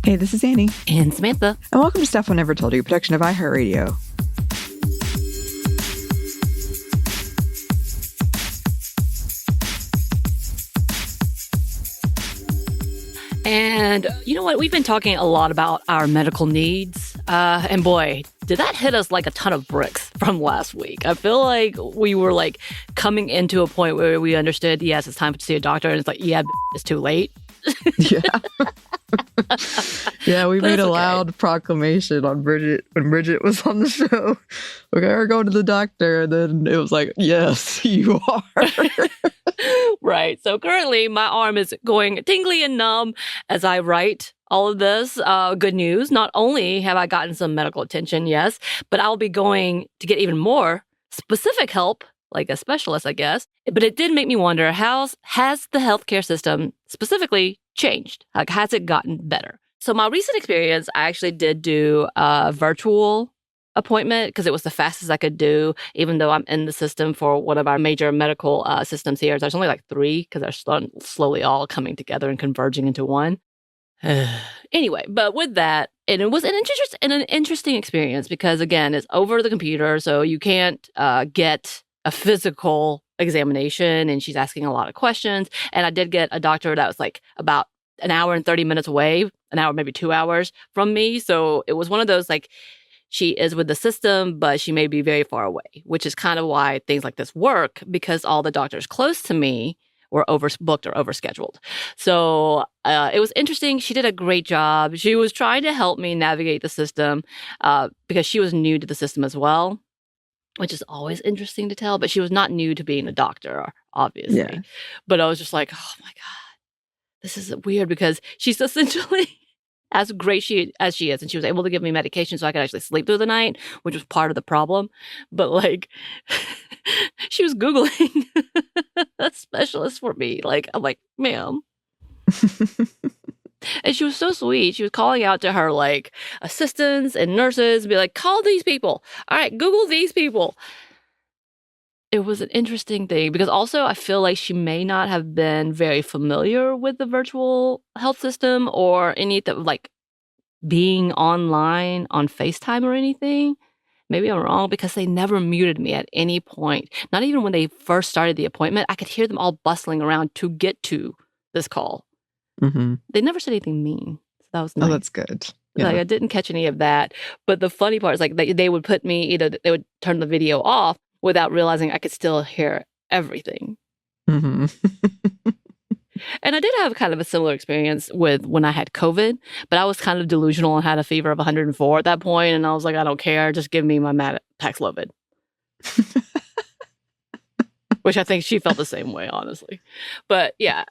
Hey, this is Anney. And Samantha. And welcome to Stuff I Never Told You, a production of iHeartRadio. And you know what? We've been talking a lot about our medical needs. And boy, did that hit us like a ton of bricks from last week. I feel like we were like coming into a point where we understood, yes, it's time to see a doctor. And it's like, yeah, it's too late. Yeah. Yeah, we made a loud proclamation on Bridget when Bridget was on the show. Okay, we're going to the doctor. And then it was like, yes, you are. Right. So currently my arm is going tingly and numb as I write all of this. Good news. Not only have I gotten some medical attention, yes, but I'll be going to get even more specific help, like a specialist, I guess. But it did make me wonder, has the healthcare system specifically changed? Like, has it gotten better? So my recent experience, I actually did do a virtual appointment because it was the fastest I could do, even though I'm in the system for one of our major medical systems here. There's only like 3 because they're slowly all coming together and converging into one. Anyway, but with that, and it was an interesting experience because, again, it's over the computer, so you can't get a physical examination, and she's asking a lot of questions. And I did get a doctor that was like about an hour and 30 minutes away, an hour, maybe 2 hours from me. So it was one of those like, she is with the system, but she may be very far away, which is kind of why things like this work, because all the doctors close to me were overbooked or overscheduled. So it was interesting. She did a great job. She was trying to help me navigate the system because she was new to the system as well, which is always interesting to tell. But she was not new to being a doctor, obviously. Yeah. But I was just like, oh my God, this is weird because she's essentially as great as she is. And she was able to give me medication so I could actually sleep through the night, which was part of the problem. But like, she was Googling a specialist for me. Like, I'm like, ma'am. And she was so sweet. She was calling out to her like assistants and nurses, be like, call these people. All right, Google these people. It was an interesting thing because also I feel like she may not have been very familiar with the virtual health system or anything like being online on FaceTime or anything. Maybe I'm wrong because they never muted me at any point. Not even when they first started the appointment, I could hear them all bustling around to get to this call. Mm-hmm. They never said anything mean. So that was nice. Oh, that's good. Yeah. Like I didn't catch any of that. But the funny part is like they would put me, either they would turn the video off without realizing I could still hear everything. Mm-hmm. And I did have kind of a similar experience with when I had COVID, but I was kind of delusional and had a fever of 104 at that point, and I was like, I don't care, just give me my Paxlovid. Which I think she felt the same way, honestly. But yeah,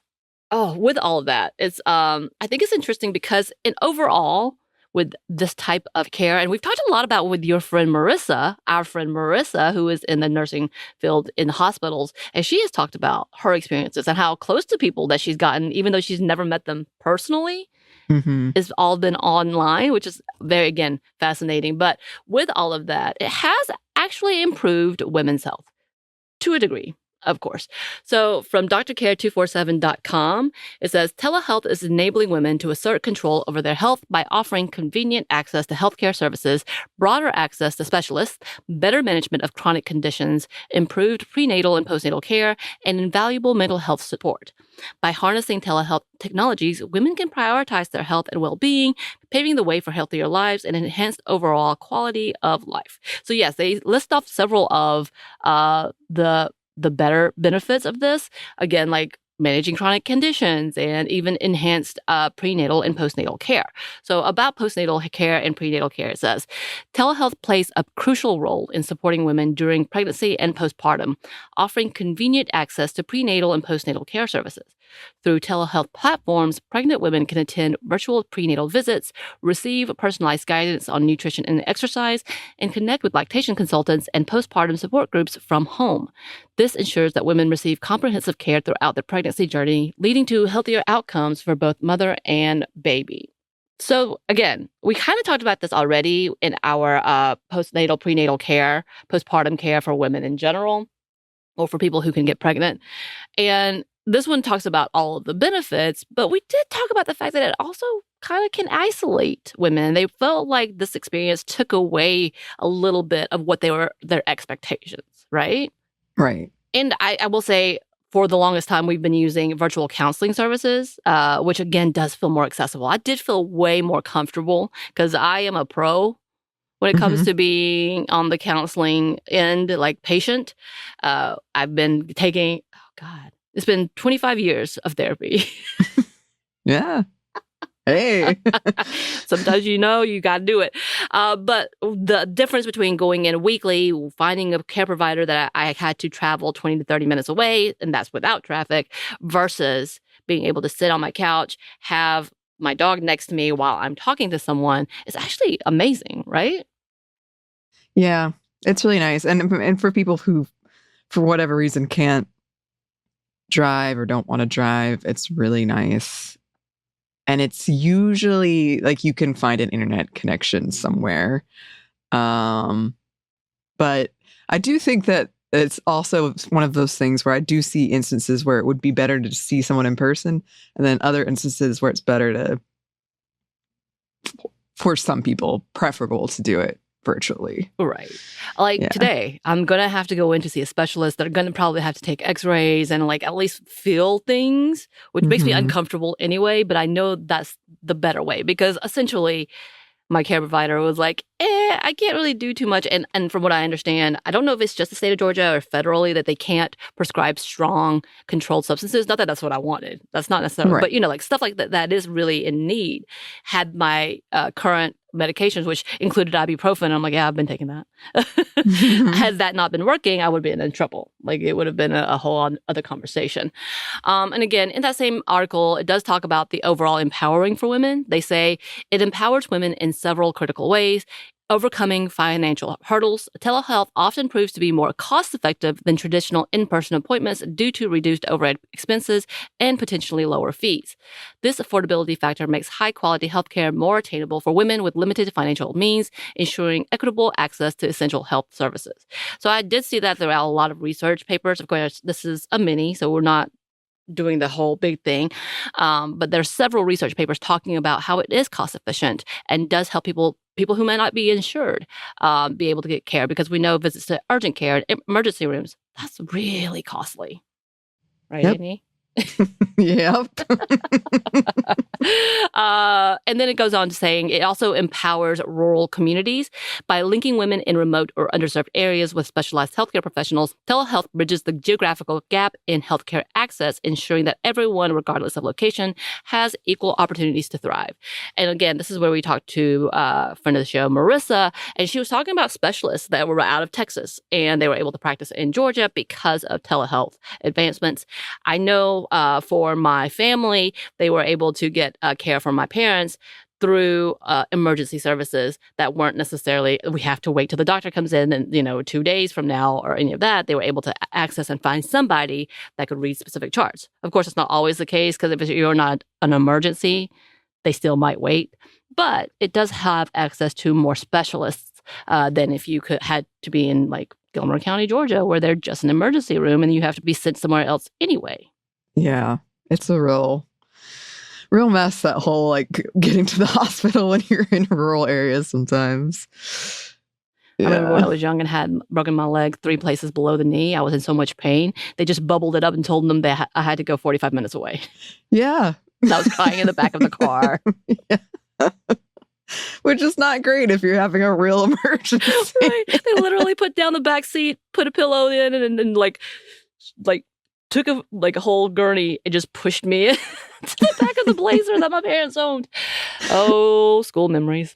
with all of that, it's I think it's interesting because overall, with this type of care. And we've talked a lot about with your friend Marissa, our friend Marissa, who is in the nursing field in hospitals. And she has talked about her experiences and how close to people that she's gotten, even though she's never met them personally, it's all been online, which is very, again, fascinating. But with all of that, it has actually improved women's health to a degree. Of course. So from drcare247.com, it says, telehealth is enabling women to assert control over their health by offering convenient access to healthcare services, broader access to specialists, better management of chronic conditions, improved prenatal and postnatal care, and invaluable mental health support. By harnessing telehealth technologies, women can prioritize their health and well-being, paving the way for healthier lives and enhanced overall quality of life. So yes, they list off several of the better benefits of this, again, like managing chronic conditions and even enhanced prenatal and postnatal care. So about postnatal care and prenatal care, it says, telehealth plays a crucial role in supporting women during pregnancy and postpartum, offering convenient access to prenatal and postnatal care services. Through telehealth platforms, pregnant women can attend virtual prenatal visits, receive personalized guidance on nutrition and exercise, and connect with lactation consultants and postpartum support groups from home. This ensures that women receive comprehensive care throughout their pregnancy journey, leading to healthier outcomes for both mother and baby. So again, we kind of talked about this already in our postnatal, prenatal care, postpartum care for women in general, or for people who can get pregnant. And this one talks about all of the benefits, but we did talk about the fact that it also kind of can isolate women. They felt like this experience took away a little bit of what their expectations, right? Right. And I will say, for the longest time, we've been using virtual counseling services, which again does feel more accessible. I did feel way more comfortable because I am a pro when it comes to being on the counseling end, like patient. I've been taking, it's been 25 years of therapy. Yeah. Hey. Sometimes you got to do it. But the difference between going in weekly, finding a care provider that I had to travel 20 to 30 minutes away, and that's without traffic, versus being able to sit on my couch, have my dog next to me while I'm talking to someone, is actually amazing, right? Yeah, it's really nice. And for people who, for whatever reason, can't drive or don't want to drive, it's really nice. And it's usually like you can find an internet connection somewhere. But I do think that it's also one of those things where I do see instances where it would be better to see someone in person, and then other instances where it's better to, for some people, preferable to do it virtually. Right. Like today, I'm going to have to go in to see a specialist. They're going to probably have to take x-rays and like at least feel things, which makes me uncomfortable anyway. But I know that's the better way, because essentially my care provider was like, I can't really do too much. And from what I understand, I don't know if it's just the state of Georgia or federally that they can't prescribe strong controlled substances. Not that that's what I wanted. That's not necessarily, Right. but like stuff like that is really in need. Had my current medications, which included ibuprofen, I'm like, yeah, I've been taking that. Had that not been working, I would have been in trouble. Like it would have been a whole other conversation. And again, in that same article, it does talk about the overall empowering for women. They say it empowers women in several critical ways. Overcoming financial hurdles, telehealth often proves to be more cost-effective than traditional in-person appointments due to reduced overhead expenses and potentially lower fees. This affordability factor makes high-quality healthcare more attainable for women with limited financial means, ensuring equitable access to essential health services. So I did see that throughout a lot of research papers. Of course, this is a mini, so we're not doing the whole big thing. But there's several research papers talking about how it is cost efficient and does help people who may not be insured be able to get care, because we know visits to urgent care and emergency rooms, that's really costly. Right, Anney? Yep. And then it goes on to saying it also empowers rural communities by linking women in remote or underserved areas with specialized healthcare professionals. Telehealth bridges the geographical gap in healthcare access, ensuring that everyone, regardless of location, has equal opportunities to thrive. And again, this is where we talked to a friend of the show, Marissa, and she was talking about specialists that were out of Texas and they were able to practice in Georgia because of telehealth advancements. I know for my family, they were able to get care from my parents through emergency services that weren't necessarily, we have to wait till the doctor comes in and, 2 days from now or any of that. They were able to access and find somebody that could read specific charts. Of course, it's not always the case, because if you're not an emergency, they still might wait. But it does have access to more specialists than if you had to be in like Gilmer County, Georgia, where they're just an emergency room and you have to be sent somewhere else anyway. Yeah, it's a real mess, that whole like getting to the hospital when you're in rural areas sometimes. Yeah. I remember when I was young and had broken my leg 3 places below the knee. I was in so much pain. They just bubbled it up and told them that I had to go 45 minutes away. Yeah. And I was crying in the back of the car. Yeah. Which is not great if you're having a real emergency. Right. They literally put down the back seat, put a pillow in, and like took a whole gurney and just pushed me into the back of the Blazer that my parents owned. Oh, school memories.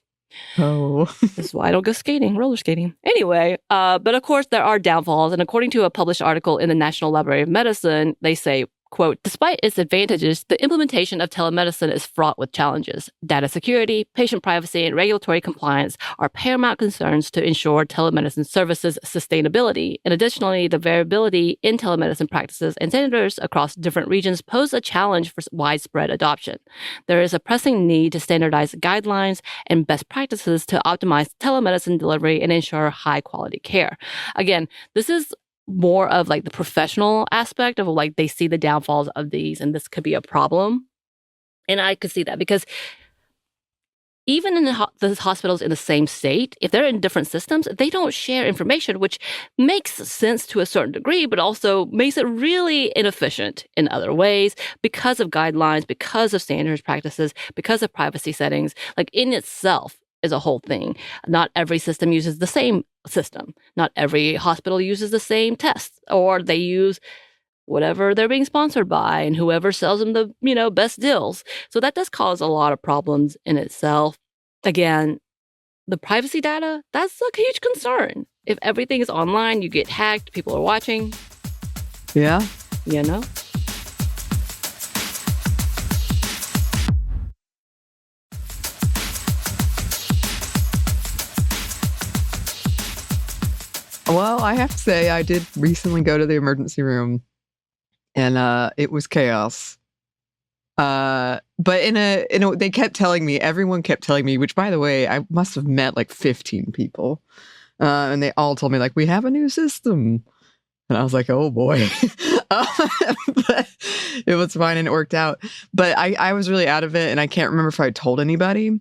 Oh. This is why I don't go roller skating. Anyway, but of course there are downfalls. And according to a published article in the National Library of Medicine, they say, quote, despite its advantages, the implementation of telemedicine is fraught with challenges. Data security, patient privacy, and regulatory compliance are paramount concerns to ensure telemedicine services sustainability. And additionally, the variability in telemedicine practices and standards across different regions pose a challenge for widespread adoption. There is a pressing need to standardize guidelines and best practices to optimize telemedicine delivery and ensure high quality care. Again, this is more of like the professional aspect of like they see the downfalls of these and this could be a problem. And I could see that because even in the hospitals in the same state, if they're in different systems, they don't share information, which makes sense to a certain degree, but also makes it really inefficient in other ways because of guidelines, because of standards practices, because of privacy settings. Like in itself is a whole thing. Not every system uses the same system. Not every hospital uses the same tests, or they use whatever they're being sponsored by and whoever sells them the, best deals. So that does cause a lot of problems in itself. Again, the privacy data, that's a huge concern. If everything is online, you get hacked, people are watching. Yeah. Well, I have to say, I did recently go to the emergency room, and it was chaos. But they kept telling me, everyone kept telling me, which by the way, I must have met like 15 people. And they all told me like, we have a new system. And I was like, oh boy. But it was fine and it worked out. But I was really out of it, and I can't remember if I told anybody.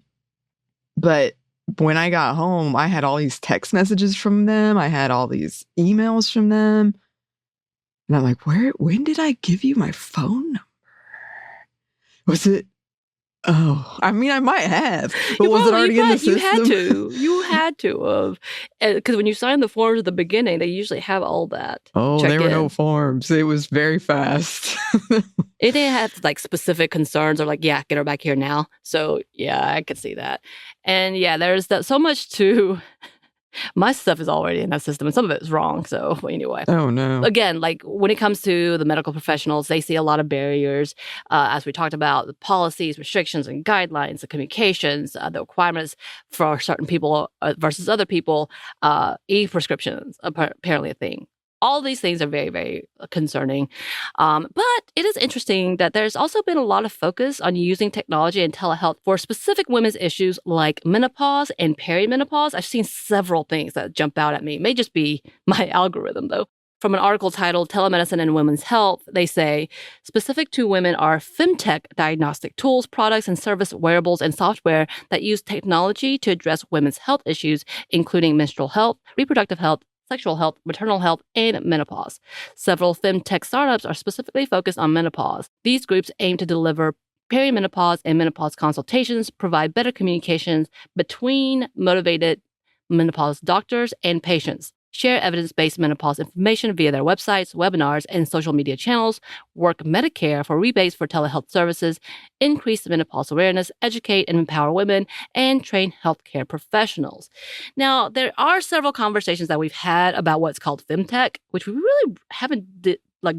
But when I got home, I had all these text messages from them. I had all these emails from them. And I'm like, when did I give you my phone number? Was it? Oh, I mean, I might have, but was it already in the system? You had to have, because when you sign the forms at the beginning, they usually have all that. Oh, there were no forms. It was very fast. It didn't have like specific concerns or like, yeah, get her back here now. So yeah, I could see that. And yeah, there's so much to. My stuff is already in that system, and some of it is wrong. So anyway. Oh, no. Again, like when it comes to the medical professionals, they see a lot of barriers, as we talked about, the policies, restrictions, and guidelines, the communications, the requirements for certain people versus other people, e-prescriptions, apparently a thing. All these things are very, very concerning. But it is interesting that there's also been a lot of focus on using technology and telehealth for specific women's issues like menopause and perimenopause. I've seen several things that jump out at me. It may just be my algorithm, though. From an article titled Telemedicine and Women's Health, they say, specific to women are femtech diagnostic tools, products, and service wearables and software that use technology to address women's health issues, including menstrual health, reproductive health, sexual health, maternal health, and menopause. Several femtech startups are specifically focused on menopause. These groups aim to deliver perimenopause and menopause consultations, provide better communications between motivated menopause doctors and patients, share evidence-based menopause information via their websites, webinars, and social media channels, work Medicare for rebates for telehealth services, increase menopause awareness, educate and empower women, and train healthcare professionals. Now, there are several conversations that we've had about what's called femtech, which we really haven't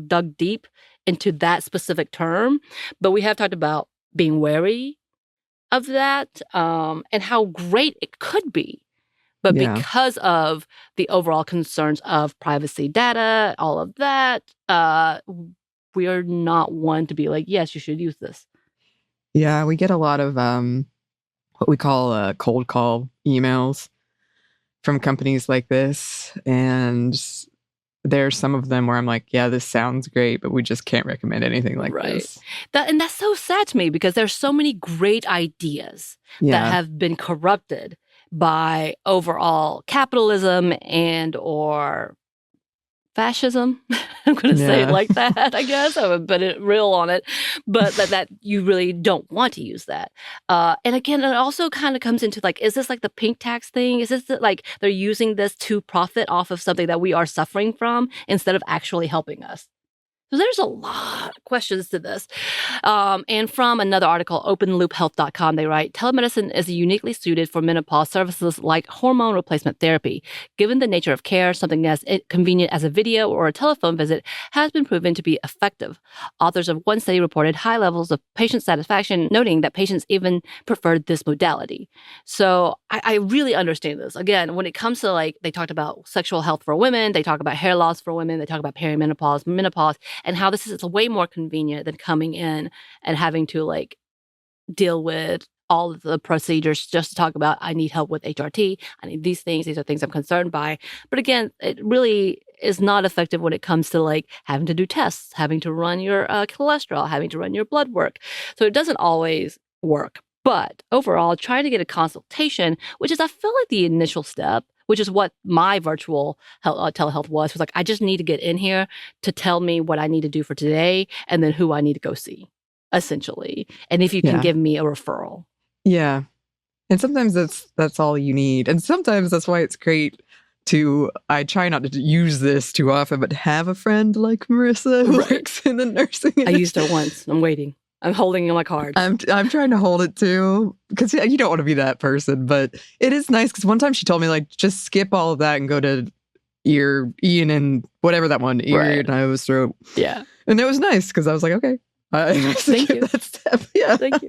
dug deep into that specific term, but we have talked about being wary of that, and how great it could be. But because of the overall concerns of privacy data, all of that, we are not one to be like, yes, you should use this. Yeah, we get a lot of what we call cold call emails from companies like this. And there's some of them where I'm like, yeah, this sounds great, but we just can't recommend anything like this. And that's so sad to me because there's so many great ideas that have been corrupted by overall capitalism and or fascism. I'm going to say it like that, I guess. I would put it real on it. But that you really don't want to use that. And again, it also kind of comes into like, is this like the pink tax thing? Is this like they're using this to profit off of something that we are suffering from instead of actually helping us? So there's a lot of questions to this. And from another article, openloophealth.com, they write, telemedicine is uniquely suited for menopause services like hormone replacement therapy. Given the nature of care, something as convenient as a video or a telephone visit has been proven to be effective. Authors of one study reported high levels of patient satisfaction, noting that patients even preferred this modality. So I really understand this. Again, when it comes to like, they talked about sexual health for women, they talk about hair loss for women, they talk about perimenopause, menopause, and how this is way more convenient than coming in and having to like deal with all of the procedures just to talk about, I need help with HRT, I need these are things I'm concerned by. But again, it really is not effective when it comes to like having to do tests, having to run your cholesterol, having to run your blood work. So it doesn't always work. But overall, trying to get a consultation, which is, I feel like, the initial step, which is what my virtual telehealth was like, I just need to get in here to tell me what I need to do for today and then who I need to go see, essentially. And if you can give me a referral. Yeah. And sometimes that's all you need. And sometimes that's why it's great I try not to use this too often, but have a friend like Marissa who works in the nursing industry. I used her once. I'm waiting. I'm holding my cards. I'm trying to hold it too, because you don't want to be that person. But it is nice because one time she told me, like, just skip all of that and go to Ian and whatever that one, ear, nose, throat. Yeah. And it was nice because I was like, okay. Thank you. That step. Yeah. Thank you.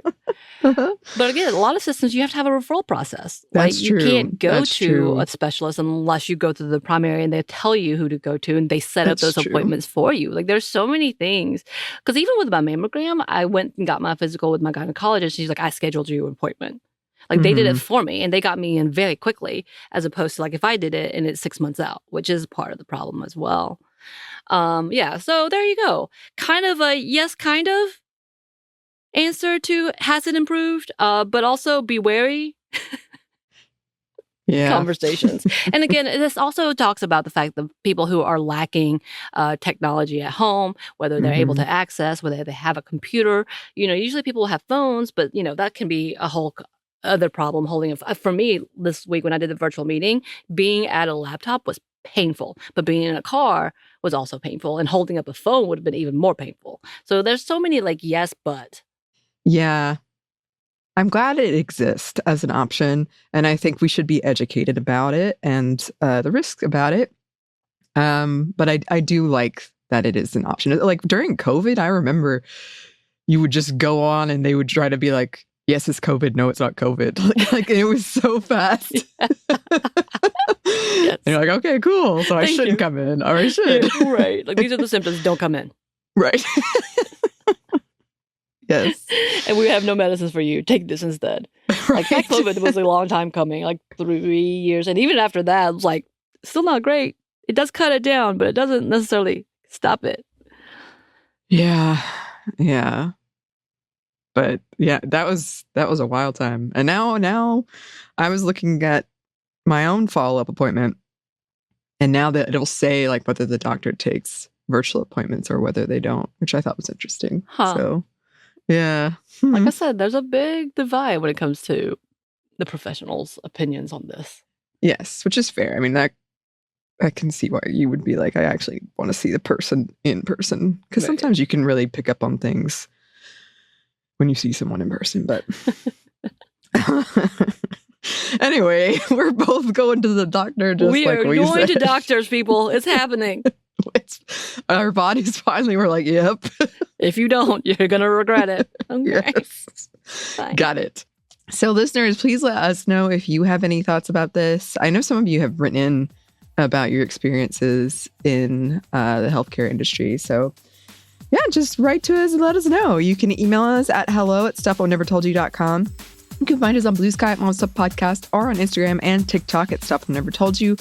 But again, a lot of systems, you have to have a referral process. That's like, true. You can't go That's to true. a specialist unless you go to the primary and they tell you who to go to and they set up those appointments for you. Like, there's so many things. Because even with my mammogram, I went and got my physical with my gynecologist. She's like, I scheduled you an appointment. Like, they did it for me and they got me in very quickly, as opposed to like if I did it and it's 6 months out, which is part of the problem as well. Yeah, so there you go. Kind of a yes, kind of answer to has it improved, but also be wary. Conversations. And again, this also talks about the fact that people who are lacking technology at home, whether they're able to access, whether they have a computer, usually people have phones, but that can be a whole other problem holding it. For me, this week when I did the virtual meeting, being at a laptop was painful, but being in a car was also painful, and holding up a phone would have been even more painful. So there's so many like yes, but. Yeah. I'm glad it exists as an option, and I think we should be educated about it and the risks about it. But I do like that it is an option. Like during COVID, I remember you would just go on and they would try to be like, yes, it's COVID. No, it's not COVID. Like it was so fast. Yes. And you're like, okay, cool. So I shouldn't come in, or I should. Yeah, right. Like these are the symptoms. Don't come in. Right. Yes. And we have no medicines for you. Take this instead. Like that COVID was a long time coming, like 3 years. And even after that, it was like, still not great. It does cut it down, but it doesn't necessarily stop it. Yeah. Yeah. But yeah, that was a wild time. And now I was looking at my own follow-up appointment, and now that it'll say like whether the doctor takes virtual appointments or whether they don't, which I thought was interesting. So yeah. Like I said, there's a big divide when it comes to the professionals' opinions on this. Yes, which is fair. I mean, that I can see why you would be like, I actually want to see the person in person, because sometimes you can really pick up on things when you see someone in person. But anyway, we're both going to the doctor. We are going to doctors, people. It's happening. Our bodies finally were like, yep. If you don't, you're going to regret it. Okay. Yes. Got it. So listeners, please let us know if you have any thoughts about this. I know some of you have written in about your experiences in the healthcare industry. So yeah, just write to us and let us know. You can email us at hello@stuffInevertoldyou.com. You can find us on Blue Sky at Mom Stuff Podcast, or on Instagram and TikTok at Stuff I Never Told You.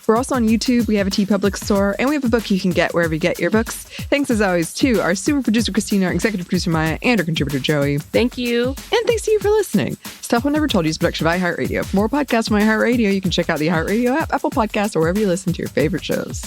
We're also on YouTube. We have a TeePublic store, and we have a book you can get wherever you get your books. Thanks as always to our super producer Christina, our executive producer Maya, and our contributor Joey. Thank you. And thanks to you for listening. Stuff I Never Told You is a production of iHeartRadio. For more podcasts from iHeartRadio, you can check out the iHeartRadio app, Apple Podcasts, or wherever you listen to your favorite shows.